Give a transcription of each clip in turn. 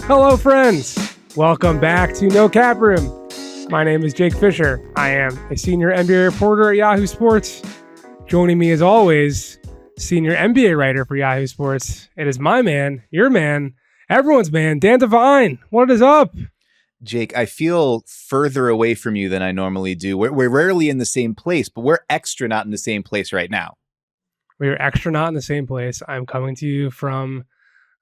Hello, friends. Welcome back to No Cap Room. My name is Jake Fischer. I am a senior NBA reporter at Yahoo Sports. Joining me, as always, senior NBA writer for Yahoo Sports. It is my man, your man, everyone's man, Dan Devine. What is up? Jake, I feel further away from you than I normally do. We're rarely in the same place, but we're extra not in the same place right now. We are extra not in the same place. I'm coming to you from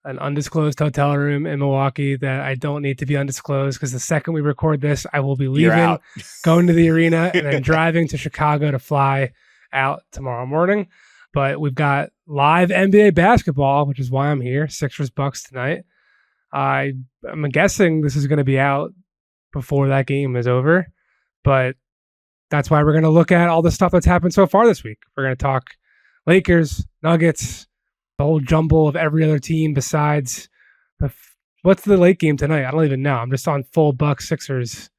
an undisclosed hotel room in Milwaukee that I don't need to be undisclosed because the second we record this, I will be leaving, going to the arena, and then driving to Chicago to fly out tomorrow morning. But we've got live NBA basketball, which is why I'm here. Sixers Bucks tonight. I'm guessing this is going to be out before that game is over, but that's why we're going to look at all the stuff that's happened so far this week. We're going to talk Lakers, Nuggets, the whole jumble of every other team besides what's the late game tonight? I don't even know. I'm just on full Bucks Sixers.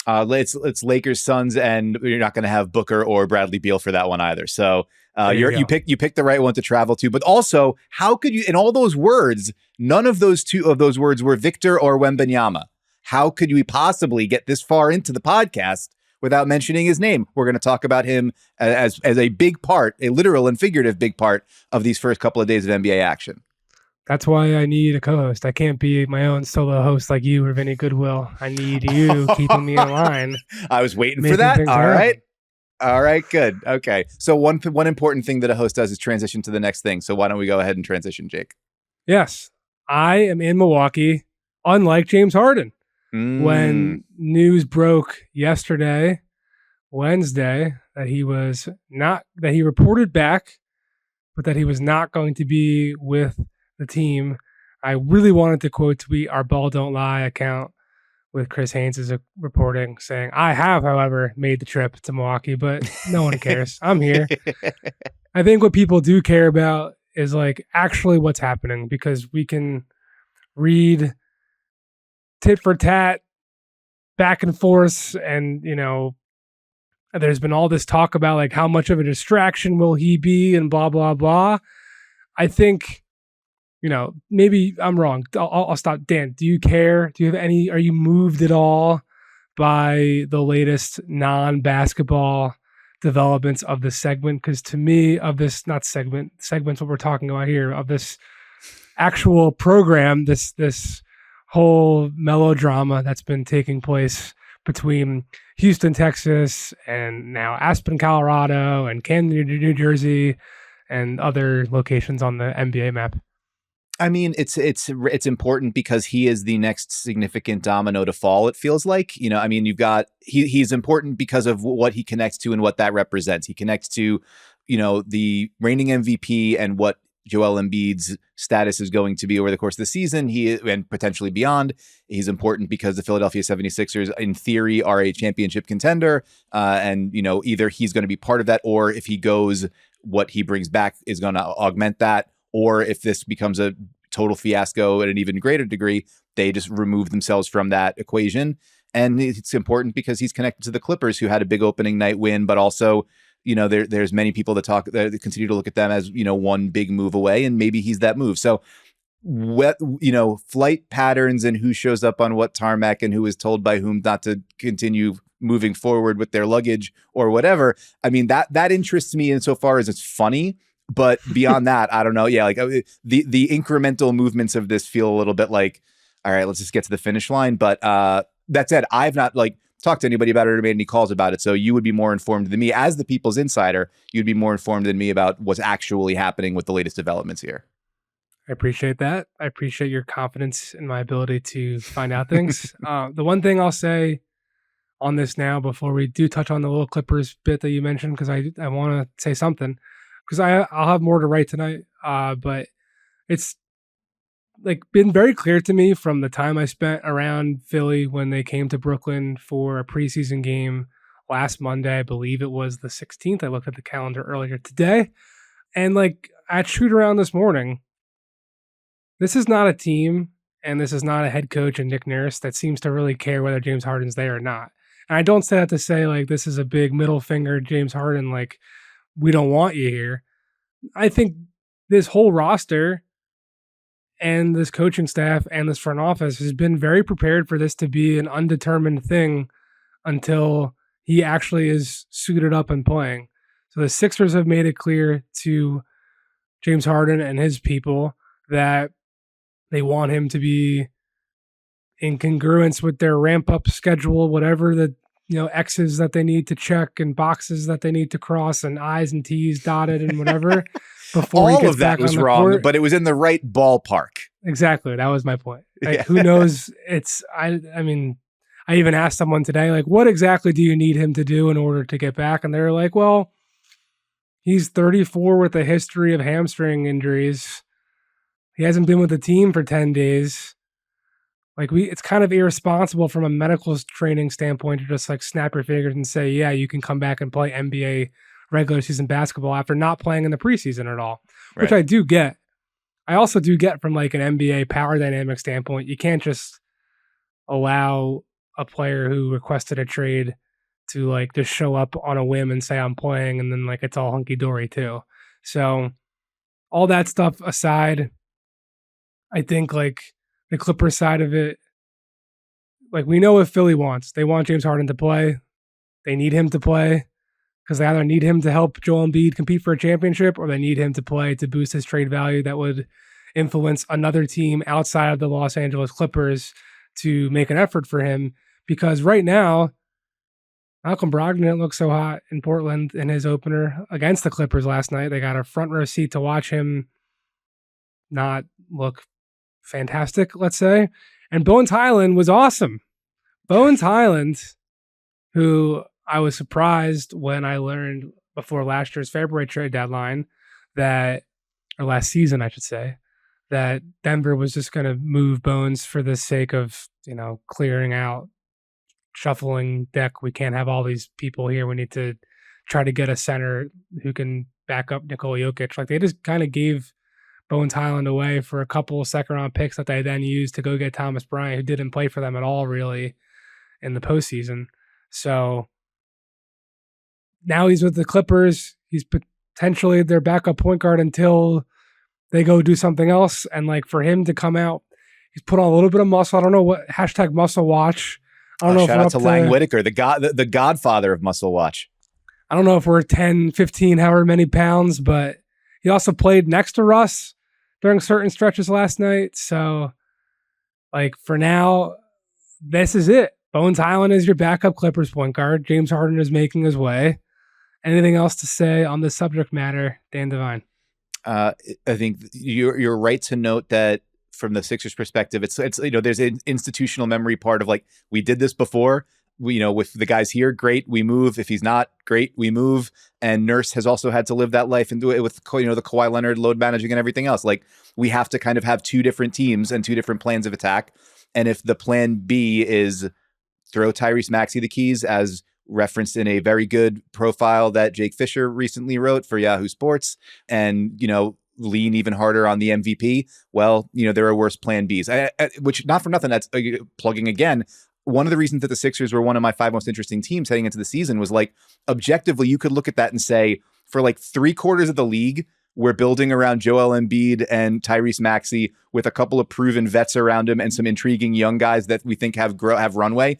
It's Lakers Suns, and you're not going to have Booker or Bradley Beal for that one either. So you picked the right one to travel to. But also, how could you? In all those words, none of those two of those words were Victor or Wembanyama. How could we possibly get this far into the podcast without mentioning his name? We're going to talk about him as a big part, a literal and figurative big part of these first couple of days of NBA action. That's why I need a co-host. I can't be my own solo host like you or Vinny Goodwill. I need you keeping me in line. I was waiting for that. All right, good. Okay. So one important thing that a host does is transition to the next thing. So why don't we go ahead and transition, Jake? Yes. I am in Milwaukee, unlike James Harden. When news broke yesterday, Wednesday, that he reported back, but that he was not going to be with the team, I really wanted to quote tweet our Ball Don't Lie account with Chris Haynes' reporting saying, I have, however, made the trip to Milwaukee, but no one cares. I'm here. I think what people do care about is like actually what's happening, because we can read tit for tat back and forth, and there's been all this talk about like how much of a distraction will he be and blah blah blah. I think maybe I'm wrong. I'll stop. Dan, do you care? Do you have any? Are you moved at all by the latest non-basketball developments of this segment? Because to me, of this not segment's what we're talking about here, of this actual program, this whole melodrama that's been taking place between Houston, Texas, and now Aspen, Colorado, and Camden, New Jersey, and other locations on the NBA map. I mean, it's important because he is the next significant domino to fall. It feels like, you've got he's important because of what he connects to and what that represents. He connects to, the reigning MVP and what Joel Embiid's status is going to be over the course of the season, and potentially beyond. He's important because the Philadelphia 76ers, in theory, are a championship contender. And either he's going to be part of that, or if he goes, what he brings back is going to augment that. Or if this becomes a total fiasco at an even greater degree, they just remove themselves from that equation. And it's important because he's connected to the Clippers, who had a big opening night win, but also there's many people that continue to look at them as, one big move away, and maybe he's that move. So flight patterns and who shows up on what tarmac and who is told by whom not to continue moving forward with their luggage or whatever. I mean, that interests me insofar as it's funny, but beyond that, I don't know. Yeah. Like the incremental movements of this feel a little bit like, all right, let's just get to the finish line. But that said, I've not talked to anybody about it or made any calls about it. So you would be more informed than me. As the People's Insider, you'd be more informed than me about what's actually happening with the latest developments here. I appreciate that. I appreciate your confidence in my ability to find out things. The one thing I'll say on this now, before we do touch on the little Clippers bit that you mentioned, because I want to say something, because I'll have more to write tonight. But it's been very clear to me from the time I spent around Philly when they came to Brooklyn for a preseason game last Monday. I believe it was the 16th. I looked at the calendar earlier today. And at shoot around this morning, this is not a team, and this is not a head coach and Nick Nurse that seems to really care whether James Harden's there or not. And I don't say that to say this is a big middle finger, James Harden, we don't want you here. I think this whole roster and this coaching staff and this front office has been very prepared for this to be an undetermined thing until he actually is suited up and playing. So the Sixers have made it clear to James Harden and his people that they want him to be in congruence with their ramp up schedule, whatever the X's that they need to check and boxes that they need to cross and I's and T's dotted and whatever. Before all of that was wrong, court. But it was in the right ballpark. Exactly. That was my point. Like, who knows? I mean, I even asked someone today, like, what exactly do you need him to do in order to get back? And they're like, well, he's 34 with a history of hamstring injuries. He hasn't been with the team for 10 days. Like it's kind of irresponsible from a medical training standpoint to just like snap your fingers and say, yeah, you can come back and play NBA regular season basketball after not playing in the preseason at all, which I do get. I also do get from like an NBA power dynamic standpoint. You can't just allow a player who requested a trade to like just show up on a whim and say I'm playing and then like it's all hunky dory too. So all that stuff aside, I think like the Clippers side of it, like we know what Philly wants. They want James Harden to play. They need him to play because they either need him to help Joel Embiid compete for a championship or they need him to play to boost his trade value that would influence another team outside of the Los Angeles Clippers to make an effort for him. Because right now, Malcolm Brogdon didn't look so hot in Portland in his opener against the Clippers last night. They got a front row seat to watch him not look fantastic, let's say. And Bones Highland was awesome. Bones Highland, who I was surprised when I learned before last year's February trade deadline or last season, I should say, that Denver was just going to move Bones for the sake of, clearing out, shuffling deck. We can't have all these people here. We need to try to get a center who can back up Nikola Jokic. Like they just kind of gave Bones Highland away for a couple of second-round picks that they then used to go get Thomas Bryant, who didn't play for them at all, really, in the postseason. So now he's with the Clippers. He's potentially their backup point guard until they go do something else. And, like, for him to come out, he's put on a little bit of muscle. I don't know what # muscle watch. I don't know. Shout out to Lang Whitaker, the godfather of muscle watch. I don't know if we're 10, 15, however many pounds, but he also played next to Russ during certain stretches last night. So, like, for now, this is it. Bones Highland is your backup Clippers point guard. James Harden is making his way. Anything else to say on this subject matter, Dan Devine? I think you're right to note that from the Sixers perspective, it's there's an institutional memory part of like, we did this before. With the guys here, great, we move. If he's not, great, we move. And Nurse has also had to live that life and do it with, the Kawhi Leonard load managing and everything else. Like, we have to kind of have two different teams and two different plans of attack. And if the plan B is throw Tyrese Maxey the keys, as referenced in a very good profile that Jake Fischer recently wrote for Yahoo Sports, and, lean even harder on the MVP, well, there are worse plan Bs. Which, not for nothing, that's plugging again. One of the reasons that the Sixers were one of my 5 most interesting teams heading into the season was like, objectively, you could look at that and say, for like 3/4 of the league, we're building around Joel Embiid and Tyrese Maxey with a couple of proven vets around him and some intriguing young guys that we think have runway.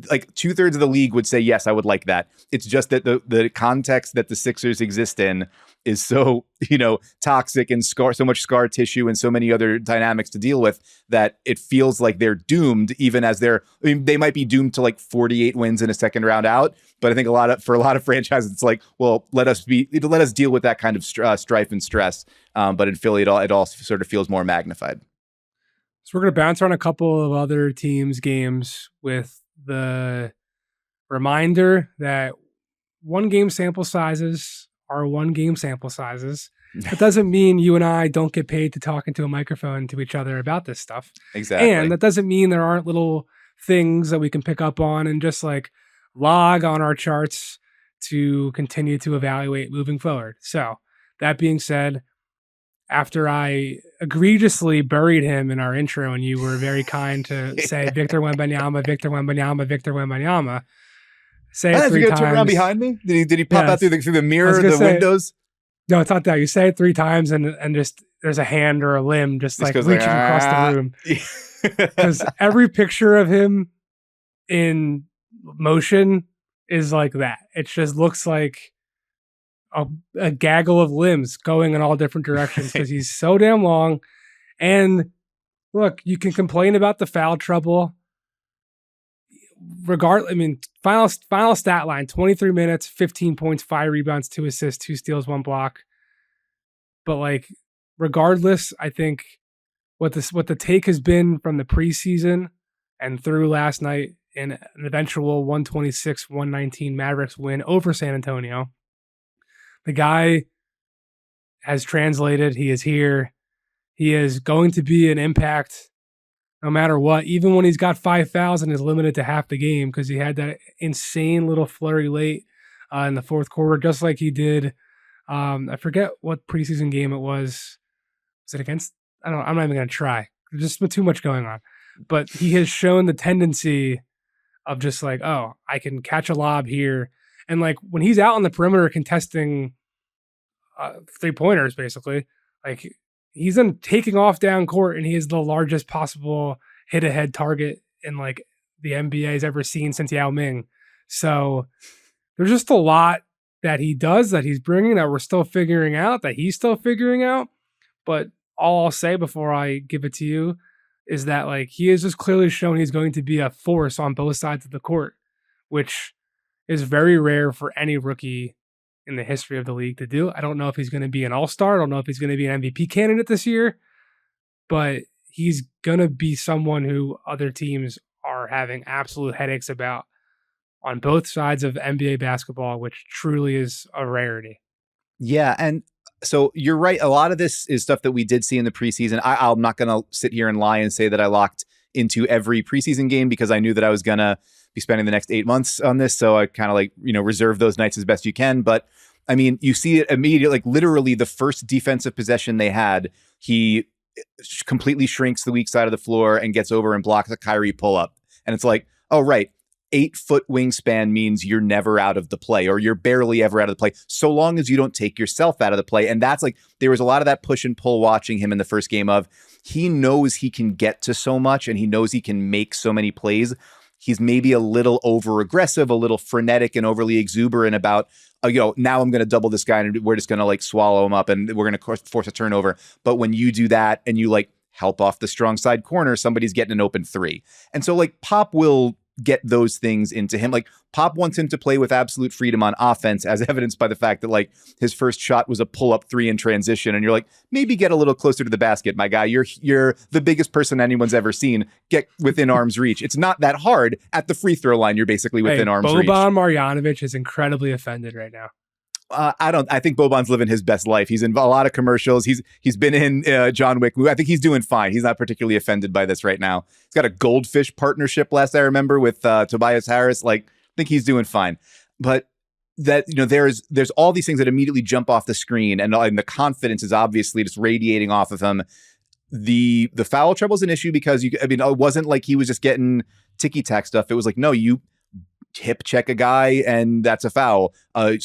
Like 2/3 of the league would say, yes, I would like that. It's just that the context that the Sixers exist in is so, toxic and so much scar tissue and so many other dynamics to deal with that it feels like they're doomed, even as they might be doomed to like 48 wins in a second round out. But I think for a lot of franchises, it's like, well, let us deal with that kind of strife and stress. But in Philly, it all sort of feels more magnified. So we're going to bounce around a couple of other teams' games with the reminder that 1 game sample sizes are 1 game sample sizes. That doesn't mean you and I don't get paid to talk into a microphone to each other about this stuff. Exactly. And that doesn't mean there aren't little things that we can pick up on and just like log on our charts to continue to evaluate moving forward. So that being said, after I egregiously buried him in our intro and you were very kind to say Victor Wembanyama, Victor Wembanyama, Victor Wembanyama, say it 3 times. Turn around behind me? Did he pop out through the mirror, the windows? No, it's not that. You say it 3 times and just there's a hand or a limb just like reaching across the room. Because every picture of him in motion is like that. It just looks like a gaggle of limbs going in all different directions because he's so damn long. And look, you can complain about the foul trouble. Final stat line, 23 minutes, 15 points, 5 rebounds, 2 assists, 2 steals, 1 block. But like, regardless, I think what the take has been from the preseason and through last night in an eventual 126-119 Mavericks win over San Antonio, the guy has translated. He is here. He is going to be an impact no matter what, even when he's got 5 fouls and is limited to half the game because he had that insane little flurry late in the fourth quarter, just like he did. I forget what preseason game it was. Was it against? I'm not even going to try. There's just been too much going on. But he has shown the tendency of just like, oh, I can catch a lob here. And like when he's out on the perimeter contesting 3-pointers, basically, like he's then taking off down court and he is the largest possible hit ahead target in like the NBA has ever seen since Yao Ming. So there's just a lot that he does that he's bringing that we're still figuring out, that he's still figuring out. But all I'll say before I give it to you is that like he has just clearly shown he's going to be a force on both sides of the court, which is very rare for any rookie in the history of the league to do. I don't know if he's going to be an all-star. I don't know if he's going to be an MVP candidate this year, but he's going to be someone who other teams are having absolute headaches about on both sides of NBA basketball, which truly is a rarity. Yeah. And so you're right. A lot of this is stuff that we did see in the preseason. I'm not going to sit here and lie and say that I locked into every preseason game because I knew that I was going to be spending the next 8 months on this. So I kind of like, reserve those nights as best you can. But I mean, you see it immediately, like literally the first defensive possession they had, he completely shrinks the weak side of the floor and gets over and blocks a Kyrie pull up. And it's like, oh, right. 8-foot wingspan means you're never out of the play or you're barely ever out of the play so long as you don't take yourself out of the play. And that's like, there was a lot of that push and pull watching him in the first game of he knows he can get to so much and he knows he can make so many plays. He's maybe a little over aggressive, a little frenetic and overly exuberant about, now I'm going to double this guy and we're just going to like swallow him up and we're going to force a turnover. But when you do that and you like help off the strong side corner, somebody's getting an open 3. And so like Pop will get those things into him. Like Pop wants him to play with absolute freedom on offense, as evidenced by the fact that like his first shot was a pull-up 3 in transition. And you're like, maybe get a little closer to the basket, my guy. You're the biggest person anyone's ever seen. Get within arm's reach. It's not that hard at the free throw line. You're basically within arm's reach. Boban Marjanovic is incredibly offended right now. I think Boban's living his best life. He's in a lot of commercials. He's been in John Wick. I think he's doing fine. He's not particularly offended by this right now. He's got a Goldfish partnership last I remember with Tobias Harris. Like, I think he's doing fine. But that, there's all these things that immediately jump off the screen and the confidence is obviously just radiating off of him. The foul trouble is an issue because it wasn't like he was just getting ticky-tack stuff. It was like, no, you hip check a guy and that's a foul. A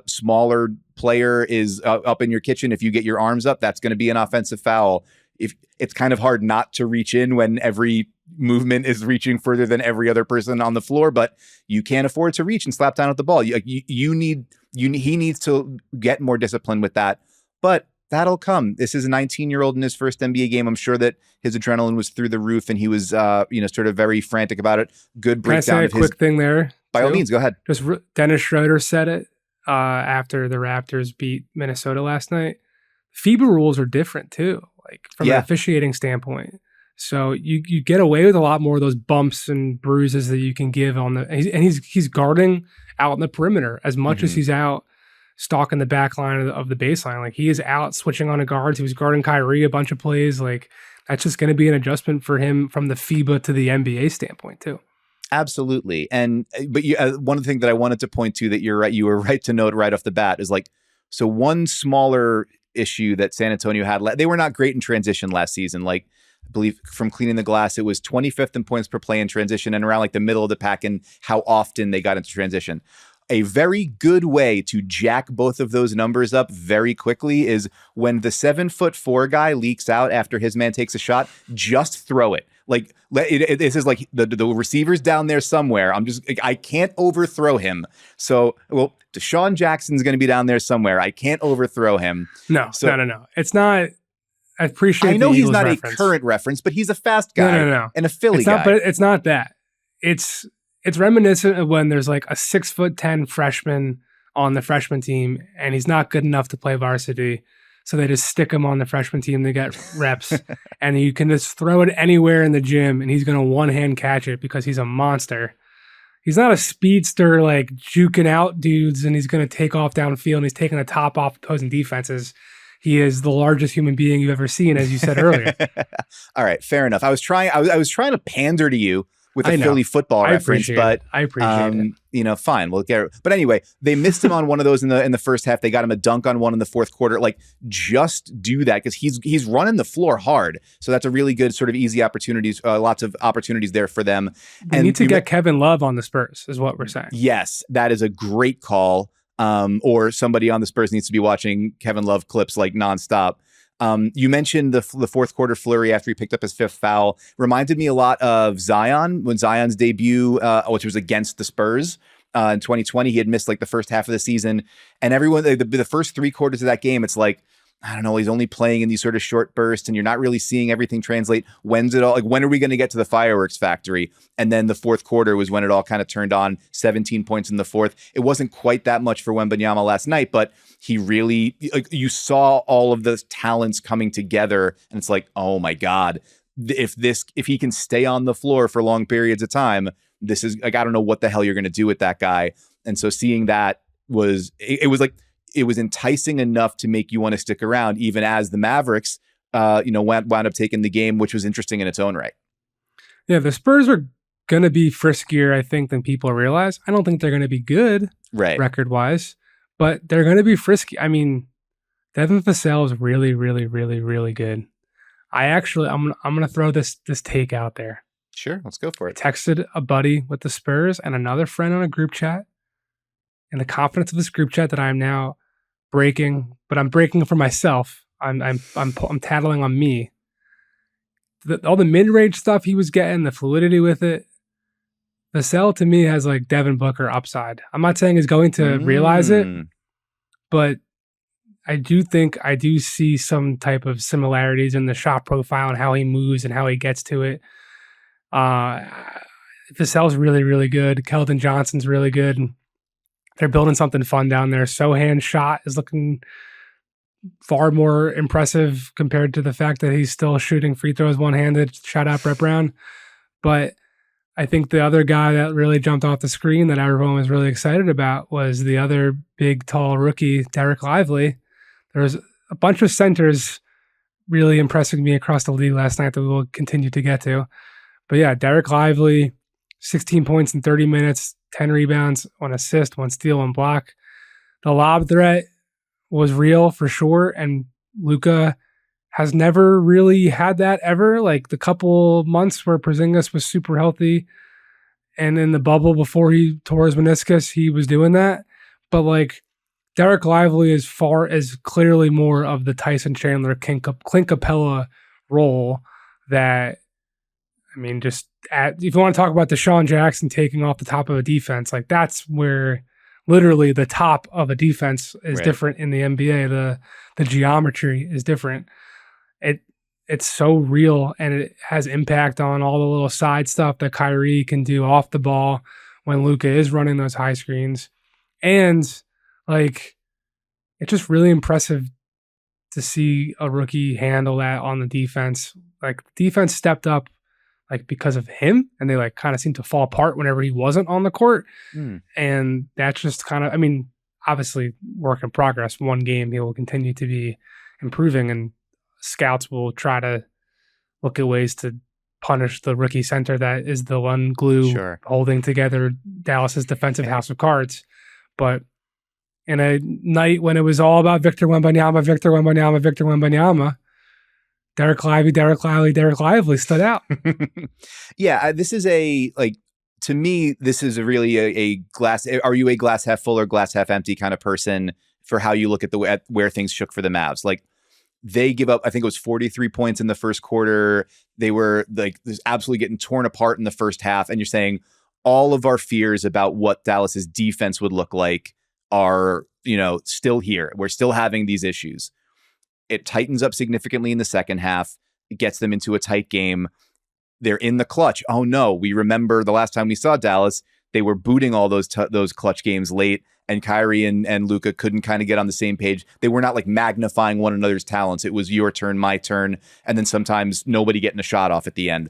smaller player is up in your kitchen. If you get your arms up, that's going to be an offensive foul. If it's kind of hard not to reach in when every movement is reaching further than every other person on the floor, but you can't afford to reach and slap down at the ball. He needs to get more discipline with that, but that'll come. This is a 19-year-old in his first NBA game. I'm sure that his adrenaline was through the roof and he was, sort of very frantic about it. Good breakdown. Can I say a quick thing there? By all means, go ahead. Just Dennis Schroeder said it after the Raptors beat Minnesota last night. FIBA rules are different too, like from an officiating standpoint. So you get away with a lot more of those bumps and bruises that you can give on he's guarding out in the perimeter as much as he's out stalking the back line of the baseline. Like he is out switching on a guard. He was guarding Kyrie a bunch of plays. Like that's just going to be an adjustment for him from the FIBA to the NBA standpoint too. Absolutely. But one of the things that I wanted to point to that you were right to note right off the bat is like, so one smaller issue that San Antonio had, they were not great in transition last season. Like I believe from cleaning the glass, it was 25th in points per play in transition and around like the middle of the pack and how often they got into transition. a very good way to jack both of those numbers up very quickly is when the 7'4" guy leaks out after his man takes a shot, just throw it. Like this is like the receiver's down there somewhere. I can't overthrow him. So, well, Deshaun Jackson's going to be down there somewhere. I can't overthrow him. No. It's not. I appreciate. I know he's not reference. A current reference, but he's a fast guy. No. And a Philly guy. But it's not that. It's reminiscent of when there's like a 6'10" freshman on the freshman team, and he's not good enough to play varsity. So they just stick him on the freshman team to get reps, and you can just throw it anywhere in the gym, and he's going to one-hand catch it because he's a monster. He's not a speedster like juking out dudes, and he's going to take off downfield, and he's taking the top off opposing defenses. He is the largest human being you've ever seen, as you said earlier. All right, fair enough. I was trying to pander to you with a Philly football reference, but I appreciate it. Fine, we'll get it. But anyway, they missed him on one of those in the first half. They got him a dunk on one in the fourth quarter. Like, just do that because he's running the floor hard. So that's a really good sort of easy opportunities. Lots of opportunities there for them. We need to get Kevin Love on the Spurs, is what we're saying. Yes, that is a great call. Or somebody on the Spurs needs to be watching Kevin Love clips like nonstop. You mentioned the fourth quarter flurry after he picked up his fifth foul. Reminded me a lot of Zion when Zion's debut, which was against the Spurs in 2020. He had missed like the first half of the season, and everyone the first three quarters of that game, it's like, I don't know, he's only playing in these sort of short bursts, and you're not really seeing everything translate. When are we going to get to the fireworks factory? And then the fourth quarter was when it all kind of turned on. 17 points in the fourth. It wasn't quite that much for Wembanyama last night, but he really, you saw all of the talents coming together, and it's like, oh my God, if he can stay on the floor for long periods of time, this is like, I don't know what the hell you're going to do with that guy. And so seeing that it was enticing enough to make you want to stick around, even as the Mavericks, wound up taking the game, which was interesting in its own right. Yeah, the Spurs are going to be friskier, I think, than people realize. I don't think they're going to be good, record-wise, but they're going to be frisky. I mean, Devin Vassell is really, really, really, really good. I'm going to throw this take out there. Sure, let's go for it. I texted a buddy with the Spurs and another friend on a group chat. In the confidence of this group chat that I'm now breaking, but I'm breaking for myself. I'm tattling on me. All the mid-range stuff he was getting, the fluidity with it. Vassell to me has like Devin Booker upside. I'm not saying he's going to realize it, but I do think I do see some type of similarities in the shot profile and how he moves and how he gets to it. Vassell's really, really good. Keldon Johnson's really good. They're building something fun down there. Sohan's shot is looking far more impressive compared to the fact that he's still shooting free throws one-handed. Shout out Brett Brown. But I think the other guy that really jumped off the screen that everyone was really excited about was the other big, tall rookie, Derek Lively. There was a bunch of centers really impressing me across the league last night that we will continue to get to. But yeah, Derek Lively, 16 points in 30 minutes, 10 rebounds, 1 assist, 1 steal, 1 block. The lob threat was real for sure, and Luka has never really had that ever. Like the couple months where Porzingis was super healthy, and in the bubble before he tore his meniscus, he was doing that. But like Derek Lively is clearly more of the Tyson Chandler, Clint Capella role that, I mean, if you want to talk about Deshaun Jackson taking off the top of a defense, like that's where literally the top of a defense is different in the NBA. The geometry is different. It's so real, and it has impact on all the little side stuff that Kyrie can do off the ball when Luka is running those high screens. And like, it's just really impressive to see a rookie handle that on the defense. Like, defense stepped up like because of him, and they like kind of seemed to fall apart whenever he wasn't on the court. And that's just kind of, I mean, obviously work in progress. One game, he will continue to be improving, and scouts will try to look at ways to punish the rookie center that is the one glue holding together Dallas's defensive house of cards. But in a night when it was all about Victor Wembanyama, Derek Lively stood out. Yeah, this is a like to me, this is really a glass. Are you a glass half full or glass half empty kind of person for how you look at where things shook for the Mavs? Like, they give up, I think it was 43 points in the first quarter. They were like absolutely getting torn apart in the first half. And you're saying all of our fears about what Dallas's defense would look like are, still here. We're still having these issues. It tightens up significantly in the second half. It gets them into a tight game. They're in the clutch. Oh no, we remember the last time we saw Dallas, they were booting all those clutch games late, and Kyrie and Luka couldn't kind of get on the same page. They were not like magnifying one another's talents. It was your turn, my turn, and then sometimes nobody getting a shot off at the end.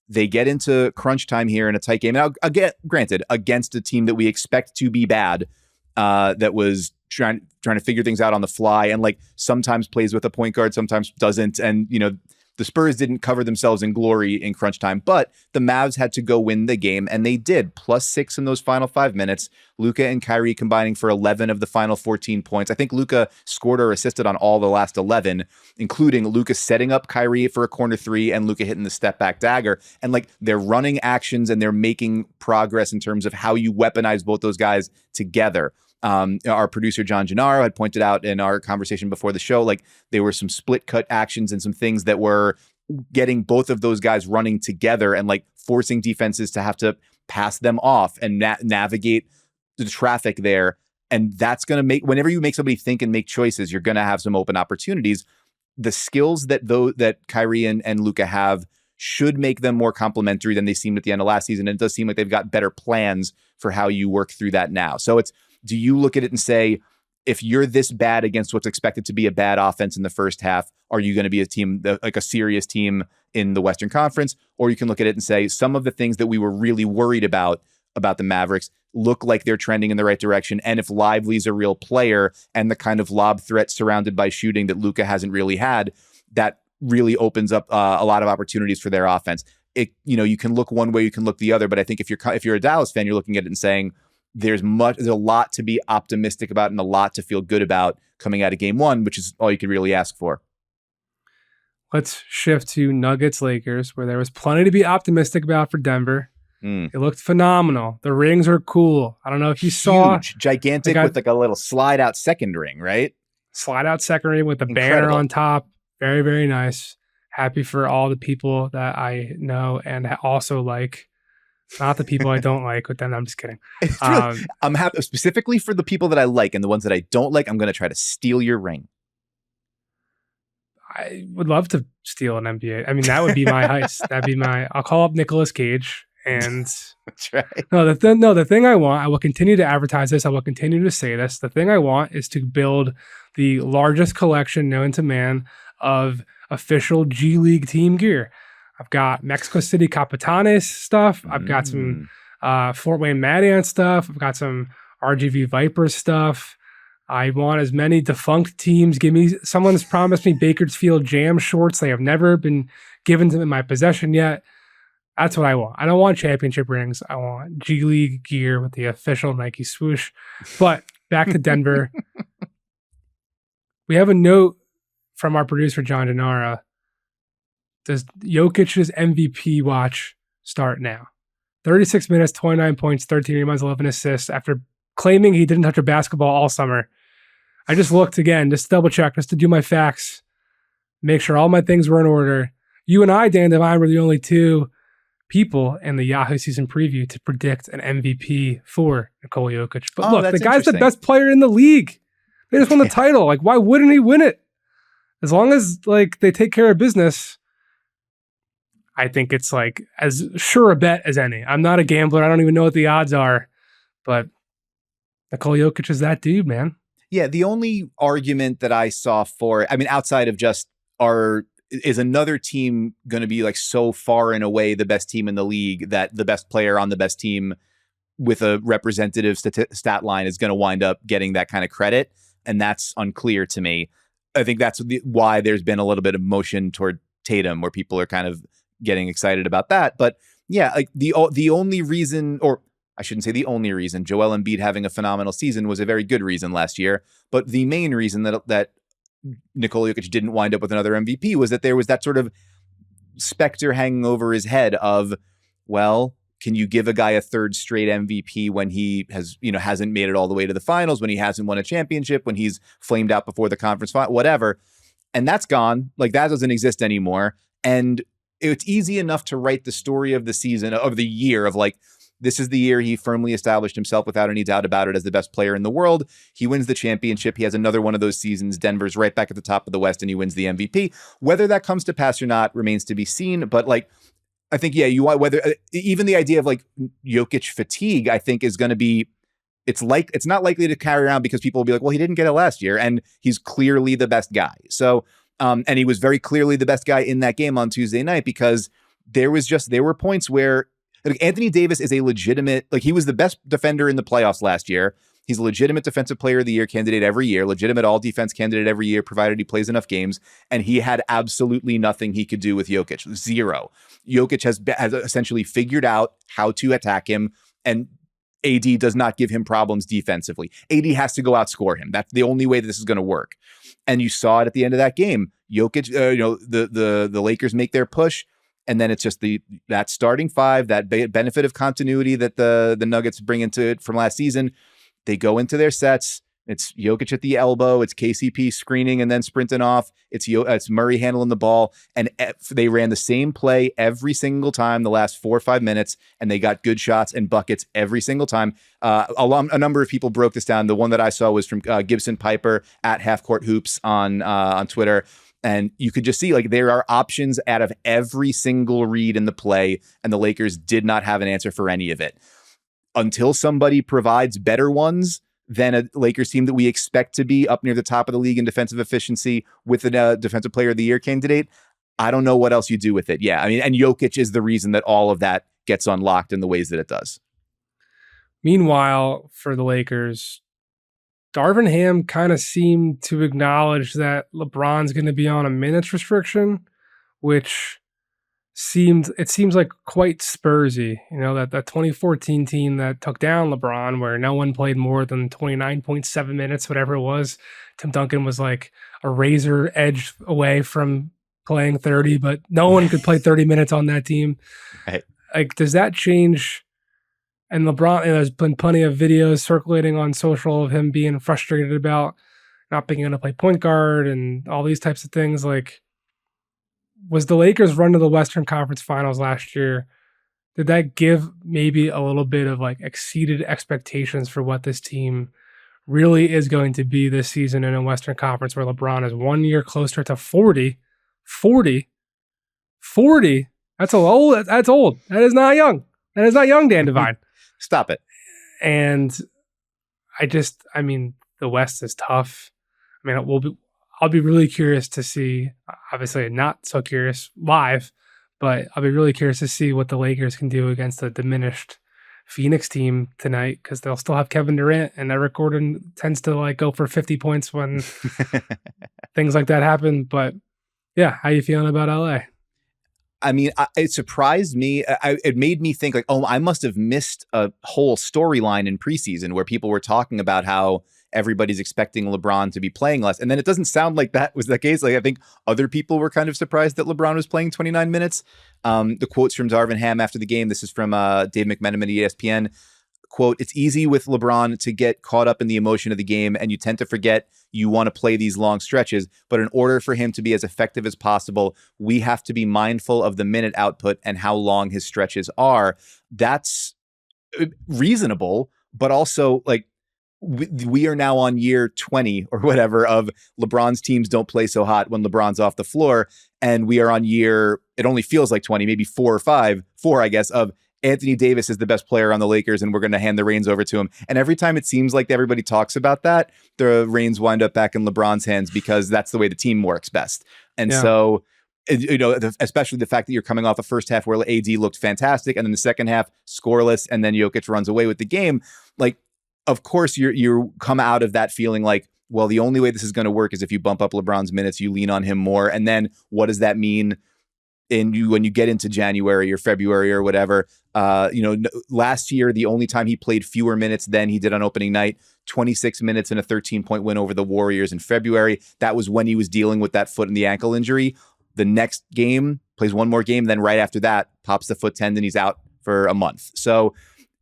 They get into crunch time here in a tight game. Now, again, granted, against a team that we expect to be bad, that was trying to figure things out on the fly, and like sometimes plays with a point guard, sometimes doesn't, and the Spurs didn't cover themselves in glory in crunch time, but the Mavs had to go win the game, and they did. +6 in those final 5 minutes. Luka and Kyrie combining for 11 of the final 14 points. I think Luka scored or assisted on all the last 11, including Luka setting up Kyrie for a corner 3 and Luka hitting the step back dagger. And like, they're running actions and they're making progress in terms of how you weaponize both those guys together. Our producer, John Gennaro, had pointed out in our conversation before the show, like there were some split cut actions and some things that were getting both of those guys running together and like forcing defenses to have to pass them off and navigate the traffic there. And that's going to make, whenever you make somebody think and make choices, you're going to have some open opportunities. The skills that Kyrie and Luka have should make them more complementary than they seemed at the end of last season. And it does seem like they've got better plans for how you work through that now. So do you look at it and say, if you're this bad against what's expected to be a bad offense in the first half, are you going to be a team, like a serious team in the Western Conference? Or you can look at it and say, some of the things that we were really worried about the Mavericks look like they're trending in the right direction. And if Lively's a real player and the kind of lob threat surrounded by shooting that Luka hasn't really had, that really opens up a lot of opportunities for their offense. You can look one way, you can look the other, but I think if you're a Dallas fan, you're looking at it and saying, there's a lot to be optimistic about and a lot to feel good about coming out of game one, which is all you could really ask for. Let's shift to Nuggets Lakers, where there was plenty to be optimistic about for Denver. It looked phenomenal. The rings are cool. I don't know if you saw. Gigantic with like a little slide out second ring, right? Slide out second ring with the banner on top. Very, very nice. Happy for all the people that I know and also like. Not the people I don't like, but then I'm just kidding. I'm happy specifically for the people that I like, and the ones that I don't like, I'm going to try to steal your ring. I would love to steal an NBA. I mean, that would be my heist. That'd be I'll call up Nicolas Cage and that's right. The thing I want, I will continue to advertise this. I will continue to say this. The thing I want is to build the largest collection known to man of official G League team gear. I've got Mexico City Capitanes stuff. I've got some Fort Wayne Mad Ant stuff. I've got some RGV Vipers stuff. I want as many defunct teams. Someone's promised me Bakersfield Jam shorts. They have never been given to me in my possession yet. That's what I want. I don't want championship rings. I want G League gear with the official Nike swoosh. But back to Denver. We have a note from our producer, John Gennaro. Does Jokic's MVP watch start now? 36 minutes, 29 points, 13 rebounds, 11 assists after claiming he didn't touch a basketball all summer. I just looked again, just double check, just to do my facts, make sure all my things were in order. You and I, Dan Devine, were the only two people in the Yahoo season preview to predict an MVP for Nikola Jokic. But look, the guy's the best player in the league. They just won the title. Like, why wouldn't he win it? As long as like they take care of business, I think it's like as sure a bet as any. I'm not a gambler. I don't even know what the odds are, but Nikola Jokic is that dude, man. Yeah, the only argument that I saw for it, I mean, outside of just is another team going to be like so far and away the best team in the league that the best player on the best team with a representative stat line is going to wind up getting that kind of credit. And that's unclear to me. I think that's why there's been a little bit of motion toward Tatum where people are kind of getting excited about that. But yeah, like the only reason, or I shouldn't say the only reason, Joel Embiid having a phenomenal season was a very good reason last year. But the main reason that Nikola Jokic didn't wind up with another MVP was that there was that sort of specter hanging over his head of, well, can you give a guy a third straight MVP when he has, hasn't made it all the way to the finals, when he hasn't won a championship, when he's flamed out before the conference final, whatever. And that's gone. Like, that doesn't exist anymore. And it's easy enough to write the story of the season, of the year, of like, this is the year he firmly established himself without any doubt about it as the best player in the world. He wins the championship. He has another one of those seasons. Denver's right back at the top of the West and he wins the MVP. Whether that comes to pass or not remains to be seen. But like, I think, yeah, even the idea of like Jokic fatigue, I think is going to be, it's not likely to carry around because people will be like, well, he didn't get it last year and he's clearly the best guy. So, and he was very clearly the best guy in that game on Tuesday night because there were points where like, Anthony Davis is a legitimate, like he was the best defender in the playoffs last year. He's a legitimate defensive player of the year candidate every year, legitimate all defense candidate every year, provided he plays enough games. And he had absolutely nothing he could do with Jokic. Zero. Jokic has essentially figured out how to attack him, and AD does not give him problems defensively. AD has to go outscore him. That's the only way that this is going to work. And you saw it at the end of that game. Jokic, the Lakers make their push. And then it's just that starting five, that benefit of continuity that the Nuggets bring into it from last season. They go into their sets. It's Jokic at the elbow. It's KCP screening and then sprinting off. It's Murray handling the ball. And they ran the same play every single time the last 4 or 5 minutes, and they got good shots and buckets every single time. A number of people broke this down. The one that I saw was from Gibson Piper at Half Court Hoops on Twitter. And you could just see like there are options out of every single read in the play, and the Lakers did not have an answer for any of it. Until somebody provides better ones than a Lakers team that we expect to be up near the top of the league in defensive efficiency with a defensive player of the year candidate, I don't know what else you do with it. Yeah, I mean, and Jokic is the reason that all of that gets unlocked in the ways that it does. Meanwhile, for the Lakers, Darvin Ham kind of seemed to acknowledge that LeBron's going to be on a minutes restriction, which seems like quite Spursy. That 2014 team that took down LeBron, where no one played more than 29.7 minutes, whatever it was. Tim Duncan was like a razor edge away from playing 30, but no one could play 30 minutes on that team. Right. Like, does that change? And LeBron, there's been plenty of videos circulating on social of him being frustrated about not being able to play point guard and all these types of things. Like, was the Lakers' run to the Western Conference Finals last year, did that give maybe a little bit of like exceeded expectations for what this team really is going to be this season in a Western Conference where LeBron is 1 year closer to 40? 40? That's old. That's old. That is not young. That is not young, Dan Devine. Stop it. And I mean, the West is tough. I mean, I'll be really curious to see, obviously not so curious live, but I'll be really curious to see what the Lakers can do against the diminished Phoenix team tonight, because they'll still have Kevin Durant, and Eric Gordon tends to like go for 50 points when things like that happen. But yeah, how you feeling about LA? I mean, it surprised me. It made me think like, oh, I must have missed a whole storyline in preseason where people were talking about how everybody's expecting LeBron to be playing less. And then it doesn't sound like that was the case. Like, I think other people were kind of surprised that LeBron was playing 29 minutes. The quotes from Darvin Ham after the game, this is from Dave McMenamin at ESPN. Quote, "It's easy with LeBron to get caught up in the emotion of the game, and you tend to forget you want to play these long stretches. But in order for him to be as effective as possible, we have to be mindful of the minute output and how long his stretches are." That's reasonable, but also like we are now on year 20 or whatever of LeBron's teams don't play so hot when LeBron's off the floor. And we are on year, it only feels like 20, maybe 4 or 5, I guess, of Anthony Davis is the best player on the Lakers, and we're going to hand the reins over to him. And every time it seems like everybody talks about that, the reins wind up back in LeBron's hands because that's the way the team works best. And so, especially the fact that you're coming off a first half where AD looked fantastic, and then the second half scoreless, and then Jokic runs away with the game. Like, of course, you come out of that feeling like, well, the only way this is going to work is if you bump up LeBron's minutes, you lean on him more. And then what does that mean when you get into January or February or whatever? Last year, the only time he played fewer minutes than he did on opening night, 26 minutes and a 13-point win over the Warriors in February. That was when he was dealing with that foot and the ankle injury. The next game, plays one more game, then right after that, pops the foot tendon. He's out for a month. So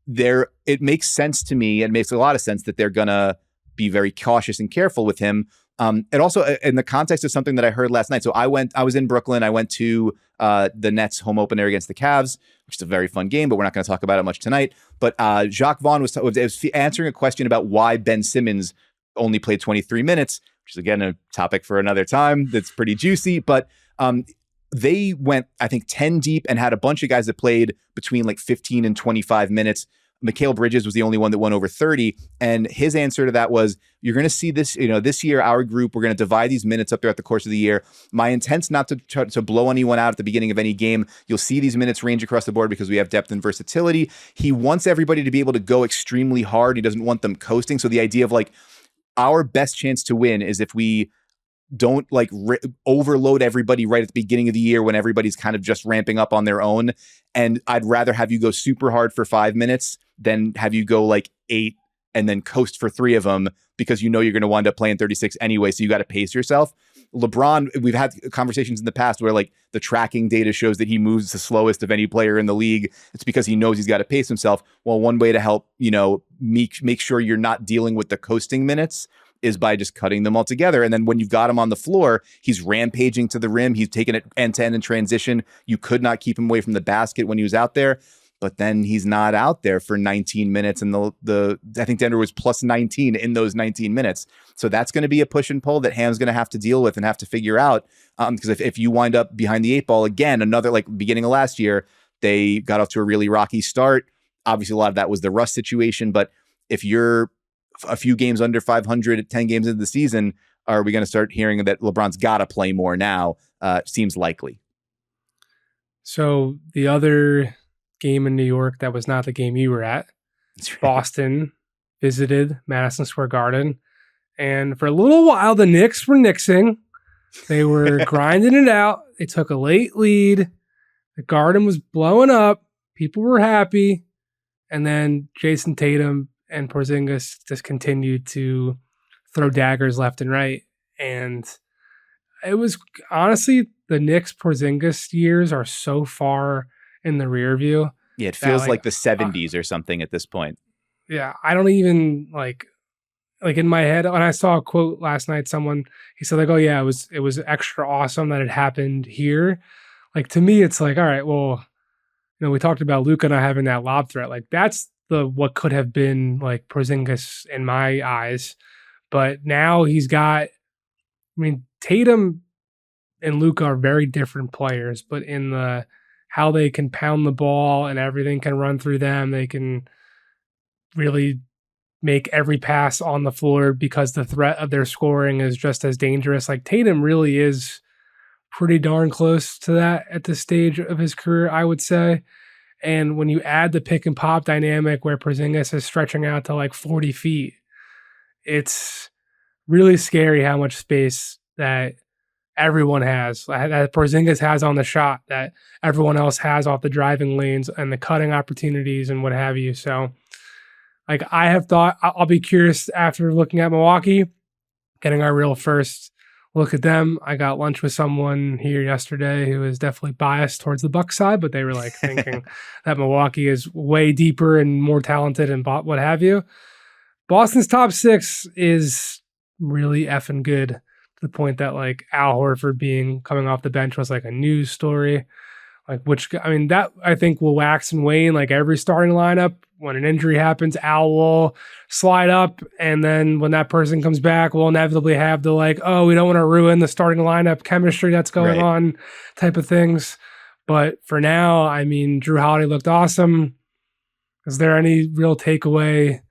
it makes sense to me. It makes a lot of sense that they're going to be very cautious and careful with him. And also in the context of something that I heard last night. So I was in Brooklyn. I went to the Nets home opener against the Cavs, which is a very fun game, but we're not going to talk about it much tonight. But Jacques Vaughn was answering a question about why Ben Simmons only played 23 minutes, which is, again, a topic for another time that's pretty juicy. But they went, I think, 10 deep and had a bunch of guys that played between like 15 and 25 minutes. Mikal Bridges was the only one that went over 30. And his answer to that was, you're going to see this, this year, our group, we're going to divide these minutes up throughout the course of the year. My intent's not to try to blow anyone out at the beginning of any game. You'll see these minutes range across the board because we have depth and versatility. He wants everybody to be able to go extremely hard. He doesn't want them coasting. So the idea of like, our best chance to win is if we don't like overload everybody right at the beginning of the year when everybody's kind of just ramping up on their own. And I'd rather have you go super hard for 5 minutes than have you go like 8 and then coast for 3 of them because you're going to wind up playing 36 anyway. So you got to pace yourself. LeBron, we've had conversations in the past where like the tracking data shows that he moves the slowest of any player in the league. It's because he knows he's got to pace himself. Well, one way to help, make sure you're not dealing with the coasting minutes is by just cutting them all together. And then when you've got him on the floor, he's rampaging to the rim. He's taking it end to end in transition. You could not keep him away from the basket when he was out there. But then he's not out there for 19 minutes. And I think Denver was plus 19 in those 19 minutes. So that's going to be a push and pull that Ham's going to have to deal with and have to figure out. Because if you wind up behind the 8 ball again, another like beginning of last year, they got off to a really rocky start. Obviously, a lot of that was the rust situation. But if you're a few games under 500 at 10 games into the season, are we going to start hearing that LeBron's got to play more now? Seems likely. So the other game in New York that was not the game you were at, right. Boston visited Madison Square Garden. And for a little while, the Knicks were nixing. They were grinding it out. They took a late lead. The Garden was blowing up. People were happy. And then Jason Tatum and Porzingis just continued to throw daggers left and right. And it was honestly, the Knicks Porzingis years are so far in the rear view. Yeah, it feels like the 70s or something at this point. Yeah, I don't even like in my head, when I saw a quote last night, he said like, oh yeah, it was extra awesome that it happened here. Like to me, it's like, all right, well, we talked about Luka not having that lob threat. Like that's what could have been like Porzingis in my eyes. But now he's got, Tatum and Luka are very different players, but in how they can pound the ball and everything can run through them, they can really make every pass on the floor because the threat of their scoring is just as dangerous. Like Tatum really is pretty darn close to that at this stage of his career, I would say. And when you add the pick and pop dynamic where Porzingis is stretching out to like 40 feet, it's really scary how much space that everyone has, that Porzingis has on the shot, that everyone else has off the driving lanes and the cutting opportunities and what have you. So like I have thought, I'll be curious after looking at Milwaukee, getting our real first look at them. I got lunch with someone here yesterday who is definitely biased towards the Bucks side, but they were like thinking that Milwaukee is way deeper and more talented and what have you. Boston's top 6 is really effing good to the point that like Al Horford coming off the bench was like a news story. Like that I think will wax and wane like every starting lineup. When an injury happens, Al will slide up, and then when that person comes back, we'll inevitably have the like, oh, we don't want to ruin the starting lineup chemistry that's going on type of things. But for now, Drew Holiday looked awesome. Is there any real takeaway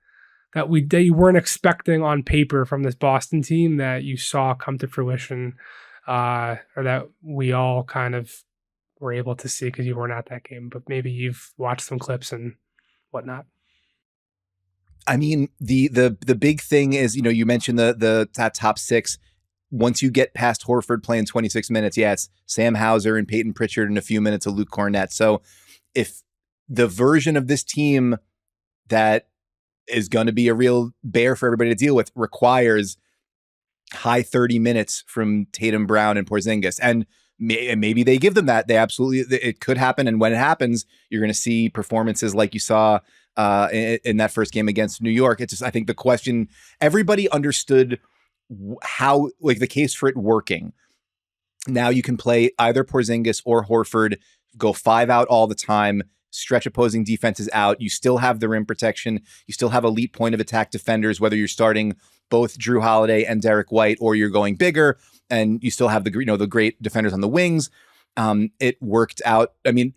that you weren't expecting on paper from this Boston team that you saw come to fruition, or that we all kind of were able to see because you weren't at that game, but maybe you've watched some clips and whatnot? The big thing is, you mentioned that top 6. Once you get past Horford playing 26 minutes, it's Sam Hauser and Peyton Pritchard and a few minutes of Luke Cornett. So if the version of this team that is going to be a real bear for everybody to deal with requires high 30 minutes from Tatum, Brown, and Porzingis, and maybe they give them that. They absolutely, it could happen. And when it happens, you're going to see performances like you saw in that first game against New York. It's just, I think the question, everybody understood how, like, the case for it working. Now you can play either Porzingis or Horford, go 5 out all the time, stretch opposing defenses out. You still have the rim protection. You still have elite point of attack defenders, whether you're starting both Drew Holiday and Derek White, or you're going bigger, and you still have the great defenders on the wings. It worked out. I mean,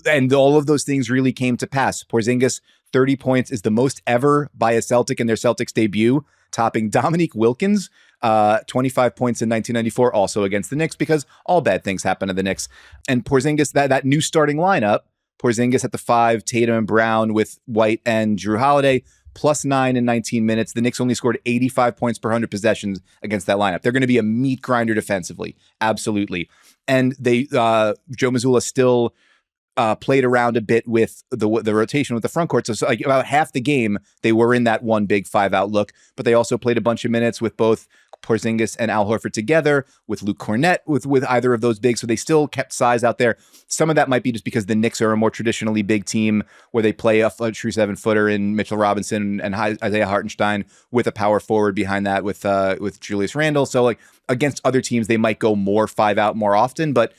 and all of those things really came to pass. Porzingis, 30 points is the most ever by a Celtic in their Celtics debut, topping Dominique Wilkins, 25 points in 1994, also against the Knicks, because all bad things happen to the Knicks. And Porzingis, that new starting lineup, Porzingis at the 5, Tatum and Brown with White and Drew Holiday, +9 in 19 minutes. The Knicks only scored 85 points per 100 possessions against that lineup. They're going to be a meat grinder defensively. Absolutely. And they, Joe Mazzulla still played around a bit with the rotation with the front court. So like about half the game, they were in that one big 5-out look, but they also played a bunch of minutes with both Porzingis and Al Horford together, with Luke Cornett, with either of those bigs. So they still kept size out there. Some of that might be just because the Knicks are a more traditionally big team where they play a true 7-footer in Mitchell Robinson and Isaiah Hartenstein with a power forward behind that with Julius Randle. So like against other teams, they might go more 5-out more often, but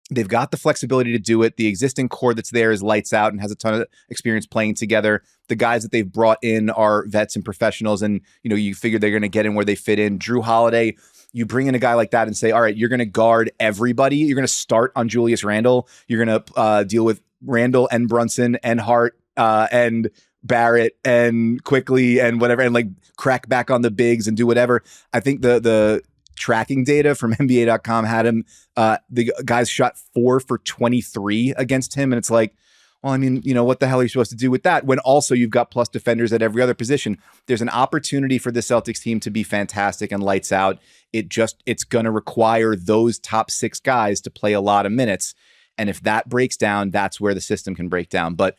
they've got the flexibility to do it. The existing core that's there is lights out and has a ton of experience playing together. The guys that they've brought in are vets and professionals, and you figure they're going to get in where they fit in. Drew Holiday, you bring in a guy like that and say, all right, you're going to guard everybody. You're going to start on Julius Randle. You're going to deal with Randle and Brunson and Hart and Barrett and Quickly and whatever, and like crack back on the bigs and do whatever. I think the tracking data from NBA.com had him, the guys shot 4 for 23 against him. And it's like, well, I mean, what the hell are you supposed to do with that when also you've got plus defenders at every other position? There's an opportunity for the Celtics team to be fantastic and lights out. It's going to require those top 6 guys to play a lot of minutes. And if that breaks down, that's where the system can break down. But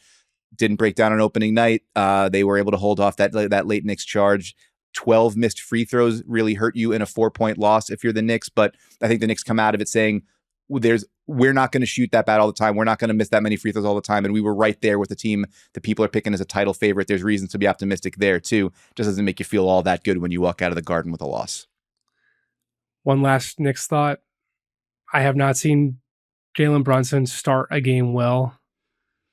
didn't break down on opening night. They were able to hold off that late Knicks charge. 12 missed free throws really hurt you in a 4-point loss if you're the Knicks. But I think the Knicks come out of it saying, we're not going to shoot that bad all the time. We're not going to miss that many free throws all the time. And we were right there with the team that people are picking as a title favorite. There's reasons to be optimistic there too. Just doesn't make you feel all that good when you walk out of the Garden with a loss. One last Knicks thought. I have not seen Jalen Brunson start a game well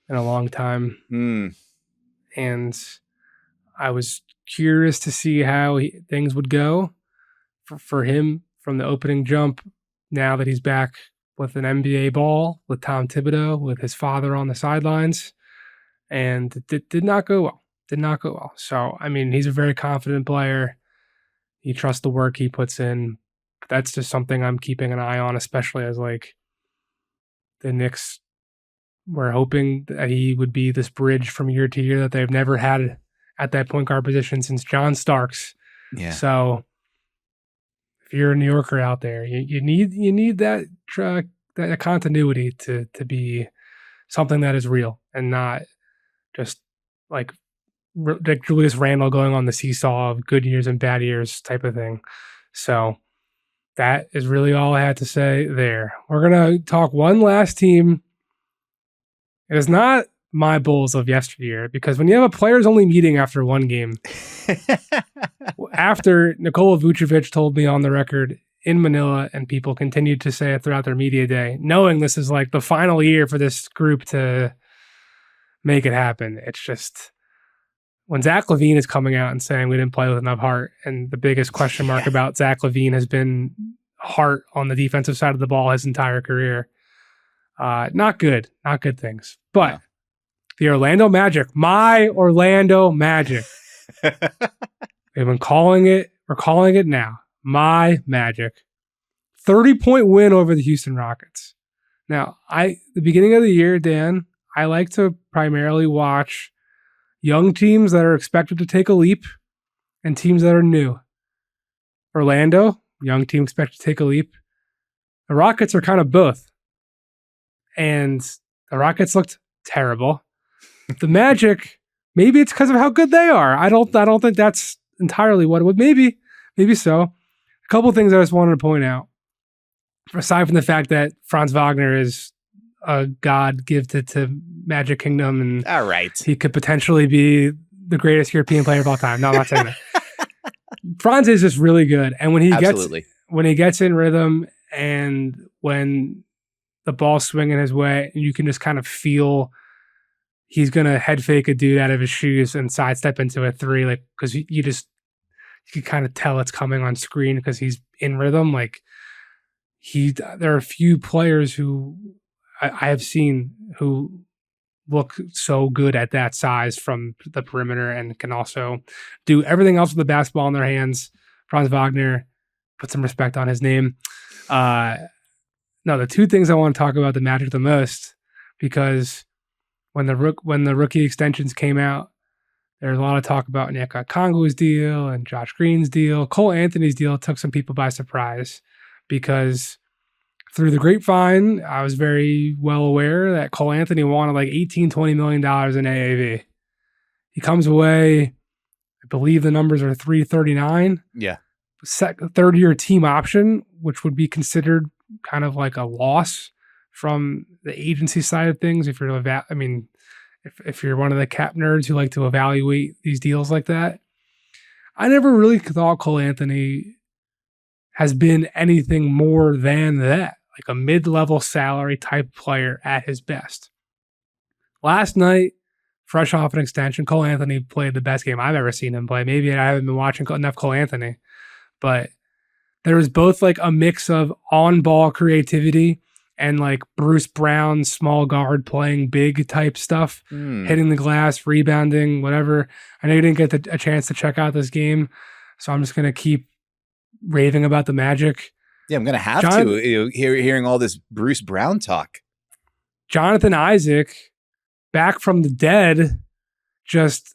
in a long time. And I was curious to see how things would go for him from the opening jump now that he's back with an NBA ball with Tom Thibodeau, with his father on the sidelines. And it did not go well. So, I mean, he's a very confident player. You trust the work he puts in. That's just something I'm keeping an eye on, especially as like the Knicks were hoping that he would be this bridge from year to year that they've never had at that point guard position since John Starks. Yeah. So if you're a New Yorker out there, you need that continuity to be something that is real and not just like Julius Randle going on the seesaw of good years and bad years type of thing. So that is really all I had to say there. We're going to talk one last team. It is not my Bulls of yesteryear, because when you have a players only meeting after one game, after Nikola Vucevic told me on the record in Manila, and people continued to say it throughout their media day, knowing this is like the final year for this group to make it happen. It's just when Zach LaVine is coming out and saying we didn't play with enough heart, and the biggest question mark about Zach LaVine has been heart on the defensive side of the ball his entire career. Not good things. But the Orlando Magic, my Orlando Magic. We've been calling it. We're calling it now. My Magic. 30-point win over the Houston Rockets. Now, the beginning of the year, Dan, I like to primarily watch young teams that are expected to take a leap and teams that are new. Orlando, young team expected to take a leap. The Rockets are kind of both. And the Rockets looked terrible. The Magic, maybe it's because of how good they are. I don't think that's entirely what it would. Maybe so. A couple of things I just wanted to point out. aside from the fact that Franz Wagner is a god gifted to Magic Kingdom, and all right, he could potentially be the greatest European player of all time. No, I'm not saying that. Franz is just really good, and when he gets in rhythm, and when the ball's swinging his way, you can just kind of feel he's gonna head fake a dude out of his shoes and sidestep into a three, like because you can kind of tell it's coming on screen because he's in rhythm. Like there are a few players who I have seen who look so good at that size from the perimeter and can also do everything else with the basketball in their hands. Franz Wagner, put some respect on his name. No, the two things I want to talk about the Magic the most, because when the rookie extensions came out, there's a lot of talk about Onyeka Okongwu's deal and Josh Green's deal. Cole Anthony's deal took some people by surprise because through the grapevine, I was very well aware that Cole Anthony wanted like $18-20 million in AAV. He comes away, I believe the numbers are $339. Yeah. Third-year team option, which would be considered kind of like a loss from the agency side of things. If you're, if you're one of the cap nerds who like to evaluate these deals like that, I never really thought Cole Anthony has been anything more than that, like a mid-level salary type player at his best. Last night, fresh off an extension, Cole Anthony played the best game I've ever seen him play. Maybe I haven't been watching enough Cole Anthony, but there was both like a mix of on-ball creativity and like Bruce Brown, small guard playing big type stuff, hitting the glass, rebounding, whatever. I know you didn't get a chance to check out this game, so I'm just going to keep raving about the Magic. Yeah, I'm going to have to, hearing all this Bruce Brown talk. Jonathan Isaac, back from the dead, just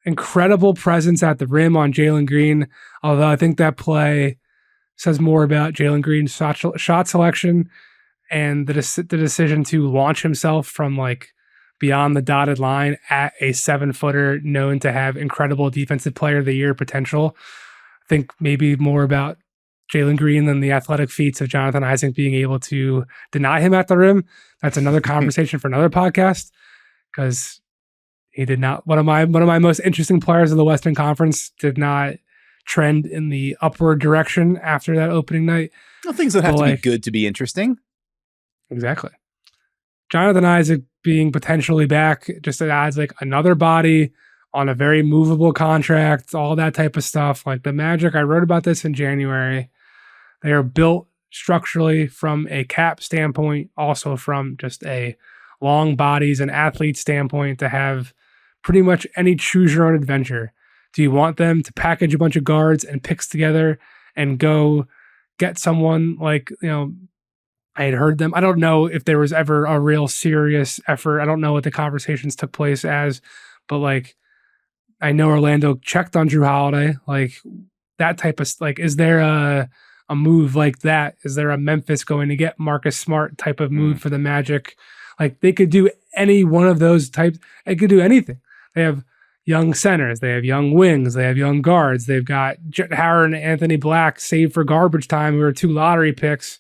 incredible presence at the rim on Jalen Green, although I think that play says more about Jalen Green's shot selection and the decision to launch himself from like beyond the dotted line at a 7-footer known to have incredible defensive player of the year potential. I think maybe more about Jalen Green than the athletic feats of Jonathan Isaac being able to deny him at the rim. That's another conversation for another podcast, because he did not, one of my most interesting players in the Western Conference did not trend in the upward direction after that opening night. Well, things don't have to be good to be interesting. Exactly. Jonathan Isaac being potentially back just adds like another body on a very movable contract, all that type of stuff. Like the Magic, I wrote about this in January. They are built structurally from a cap standpoint, also from just a long bodies and athlete standpoint to have pretty much any choose your own adventure. Do you want them to package a bunch of guards and picks together and go get someone like, I had heard them. I don't know if there was ever a real serious effort. I don't know what the conversations took place as, but like, I know Orlando checked on Drew Holiday, like that type of, like, is there a move like that? Is there a Memphis going to get Marcus Smart type of move for the Magic? Like they could do any one of those types. They could do anything. They have young centers. They have young wings. They have young guards. They've got Howard and Anthony Black saved for garbage time, who are 2 lottery picks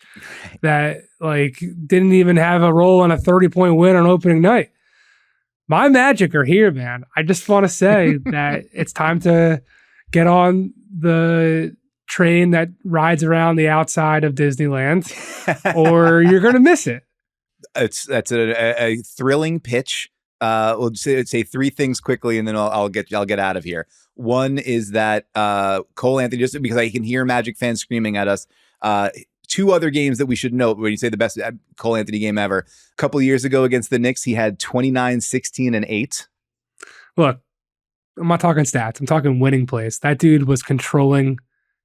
that like didn't even have a role in a 30-point win on opening night. My Magic are here, man. I just want to say that it's time to get on the train that rides around the outside of Disneyland, or you're going to miss it. That's a thrilling pitch. We'll say 3 things quickly, and then I'll get out of here. One is that Cole Anthony, just because I can hear Magic fans screaming at us. 2 other games that we should note when you say the best Cole Anthony game ever. A couple of years ago against the Knicks, he had 29, 16, and 8. Look, I'm not talking stats. I'm talking winning plays. That dude was controlling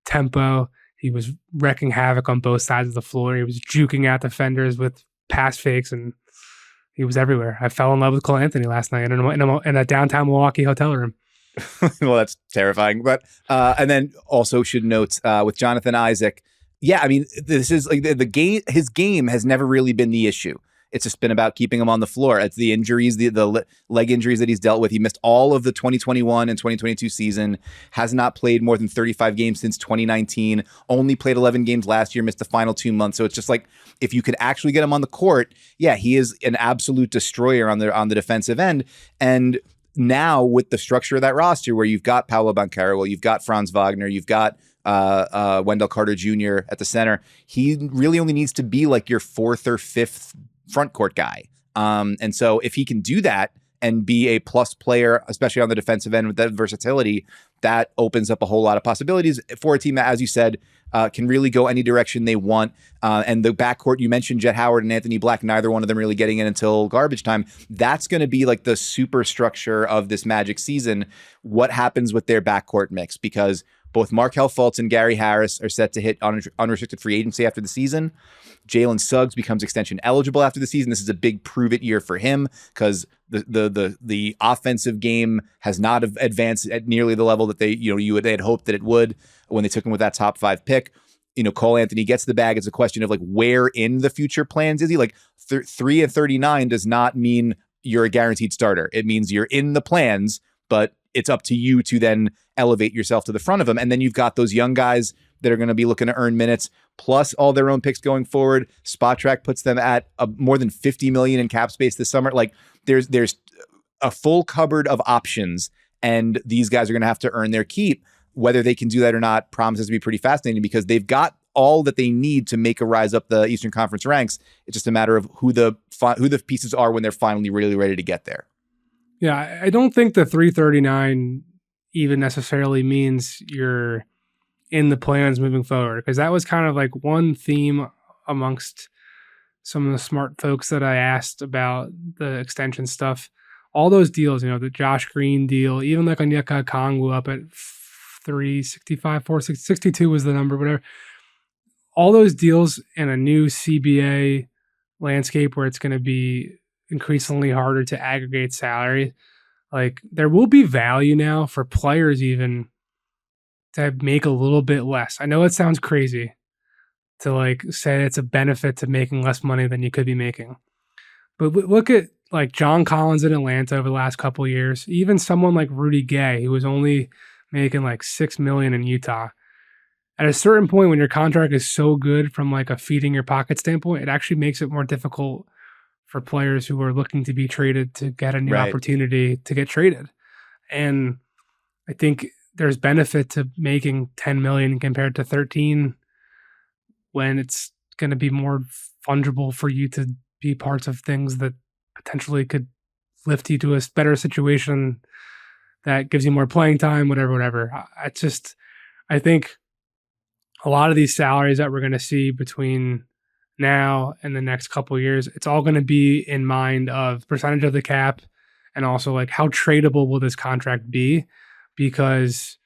tempo. He was wrecking havoc on both sides of the floor. He was juking out defenders with pass fakes, and he was everywhere. I fell in love with Cole Anthony last night in a downtown Milwaukee hotel room. Well, that's terrifying. But and then also should note with Jonathan Isaac, yeah, I mean, this is like the game. His game has never really been the issue. It's just been about keeping him on the floor. It's the injuries, the leg injuries that he's dealt with. He missed all of the 2021 and 2022 season, has not played more than 35 games since 2019, only played 11 games last year, missed the final 2 months. So it's just like, if you could actually get him on the court, yeah, he is an absolute destroyer on the defensive end. And now with the structure of that roster, where you've got Paolo Banchero, you've got Franz Wagner, you've got Wendell Carter Jr. at the center, he really only needs to be like your fourth or fifth front court guy. And so if he can do that and be a plus player, especially on the defensive end with that versatility, that opens up a whole lot of possibilities for a team that, as you said, can really go any direction they want. And the backcourt, you mentioned Jet Howard and Anthony Black, neither one of them really getting in until garbage time. That's going to be like the superstructure of this Magic season. What happens with their backcourt mix? Because both Markelle Fultz and Gary Harris are set to hit unrestricted free agency after the season. Jalen Suggs becomes extension eligible after the season. This is a big prove-it year for him because the offensive game has not advanced at nearly the level that they had hoped that it would when they took him with that top 5 pick. Cole Anthony gets the bag. It's a question of like, where in the future plans is he? Like 3 of 39 does not mean you're a guaranteed starter. It means you're in the plans, but it's up to you to then elevate yourself to the front of them. And then you've got those young guys that are going to be looking to earn minutes, plus all their own picks going forward. Spot Track puts them at more than $50 million in cap space this summer. Like there's a full cupboard of options, and these guys are going to have to earn their keep. Whether they can do that or not promises to be pretty fascinating because they've got all that they need to make a rise up the Eastern Conference ranks. It's just a matter of who the pieces are when they're finally really ready to get there. Yeah, I don't think the 339 even necessarily means you're in the plans moving forward, because that was kind of like one theme amongst some of the smart folks that I asked about the extension stuff. All those deals, the Josh Green deal, even like Onyeka Okongwu up at 365, 462 was the number, whatever. All those deals in a new CBA landscape where it's going to be increasingly harder to aggregate salary. Like there will be value now for players even to make a little bit less. I know it sounds crazy to like say it's a benefit to making less money than you could be making. But look at like John Collins in Atlanta over the last couple of years. Even someone like Rudy Gay, who was only making like $6 million in Utah. At a certain point when your contract is so good from like a feeding your pocket standpoint, it actually makes it more difficult for players who are looking to be traded to get a new opportunity to get traded. And I think there's benefit to making 10 million compared to 13 when it's going to be more fungible for you to be parts of things that potentially could lift you to a better situation that gives you more playing time, whatever. I think a lot of these salaries that we're going to see between now and the next couple of years, it's all going to be in mind of percentage of the cap and also like how tradable will this contract be, because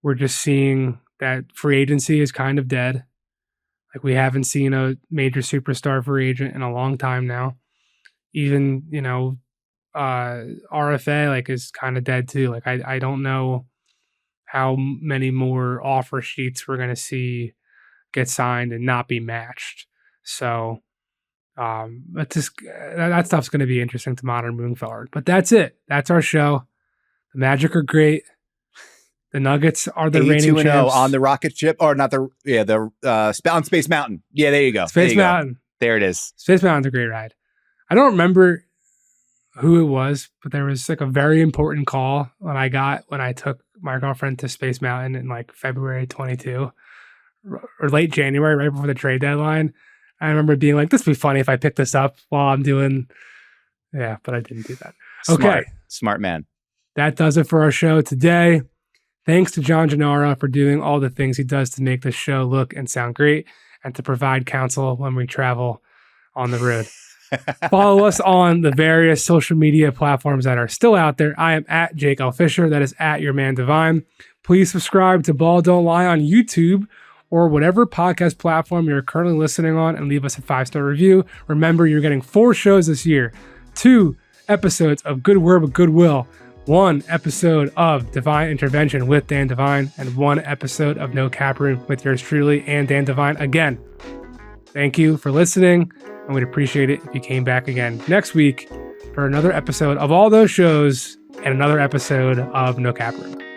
we're just seeing that free agency is kind of dead. Like we haven't seen a major superstar free agent in a long time now. Even, RFA like is kind of dead too. Like I don't know how many more offer sheets we're going to see get signed and not be matched. So that stuff's going to be interesting to monitor moving forward. But that's it. That's our show. The Magic are great. The Nuggets are the reigning champs. On the rocket ship, or not on Space Mountain. Yeah, there you go. Space Mountain. There it is. Space Mountain's a great ride. I don't remember who it was, but there was like a very important call when I took my girlfriend to Space Mountain in like February 22 or late January, right before the trade deadline. I remember being like, this would be funny if I pick this up while I'm doing, but I didn't do that. Okay. Smart man. That does it for our show today. Thanks to John Gennaro for doing all the things he does to make this show look and sound great and to provide counsel when we travel on the road. Follow us on the various social media platforms that are still out there. I am at Jake L. Fischer. That is at Your Man Devine. Please subscribe to Ball Don't Lie on YouTube or whatever podcast platform you're currently listening on and leave us a 5-star review. Remember, you're getting 4 shows this year, 2 episodes of Good Word with Goodwill, 1 episode of Divine Intervention with Dan Devine, and 1 episode of No Cap Room with yours truly and Dan Devine. Again, thank you for listening. and we'd appreciate it if you came back again next week for another episode of all those shows and another episode of No Cap Room.